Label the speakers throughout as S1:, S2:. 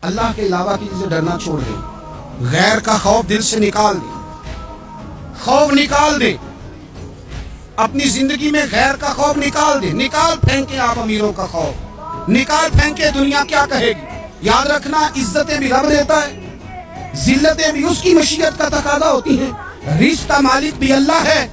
S1: اللہ کے علاوہ کسی سے ڈرنا چھوڑ دیں، غیر کا خوف دل سے نکال دیں، خوف نکال دیں، اپنی زندگی میں غیر کا خوف نکال دیں، نکال پھینکیں آپ امیروں کا خوف، نکال پھینکیں دنیا کیا کہے گی۔ یاد رکھنا عزتیں بھی رب دیتا ہے، ذلتیں بھی اس کی مشیت کا تقاضا ہوتی ہیں، رزق کا مالک بھی اللہ ہے۔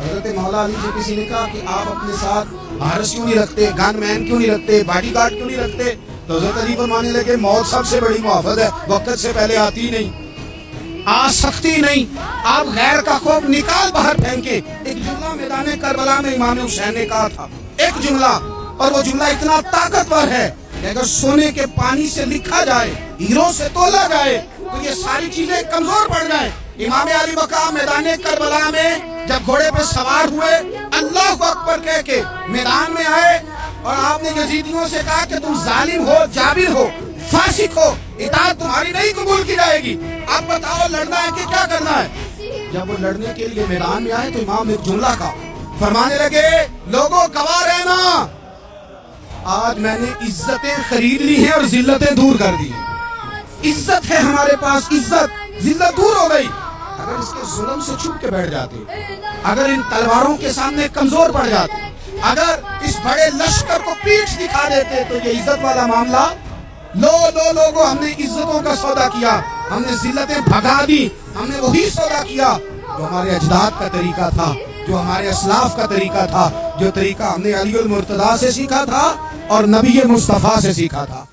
S1: حضرت مولا علی سے کسی نے کہا کہ آپ اپنے ساتھ حارس کیوں نہیں رکھتے، گن مین کیوں نہیں رکھتے، باڈی گارڈ کیوں نہیں رکھتے؟ تو حضرت علی فرمانے لگے موت سب سے بڑی محافظ ہے، وقت سے پہلے آتی نہیں، آ سکتی نہیں۔ آپ غیر کا خوف نکال باہر پھینکے۔ ایک جملہ میدان کربلا میں امام حسین نے کہا تھا، ایک جملہ، اور وہ جملہ اتنا طاقتور ہے کہ اگر سونے کے پانی سے لکھا جائے، ہیروں سے تولا جائے، تو یہ ساری چیزیں کمزور پڑ جائیں۔ امام علی مقام میدان کربلا میں جب گھوڑے پہ سوار ہوئے، اللہ اکبر کہہ کے میدان میں آئے، اور آپ نے یزیدیوں سے کہا کہ تم ظالم ہو، جابر ہو، فاسق ہو، اطاعت تمہاری نہیں قبول کی جائے گی، اب بتاؤ لڑنا ہے کہ کیا کرنا ہے؟ جب وہ لڑنے کے لیے میدان میں آئے تو امام ایک جملہ کہا، فرمانے لگے لوگوں گواہ رہنا، آج میں نے عزتیں خرید لی ہیں اور ذلتیں دور کر دی ہیں۔ عزت ہے ہمارے پاس، عزت، ذلت دور ہو گئی۔ اگر اس کے ظلم سے چھپ کے بیٹھ جاتے، اگر ان تلواروں کے سامنے کمزور پڑ جاتے، اگر اس بڑے لشکر کو پیٹھ دکھا دیتے، تو یہ عزت والا معاملہ لوگوں ہم نے عزتوں کا سودا کیا، ہم نے ذلتیں بھگا دی، ہم نے وہی سودا کیا جو ہمارے اجداد کا طریقہ تھا، جو ہمارے اسلاف کا طریقہ تھا، جو طریقہ ہم نے علی المرتضیٰ سے سیکھا تھا اور نبی مصطفیٰ سے سیکھا تھا۔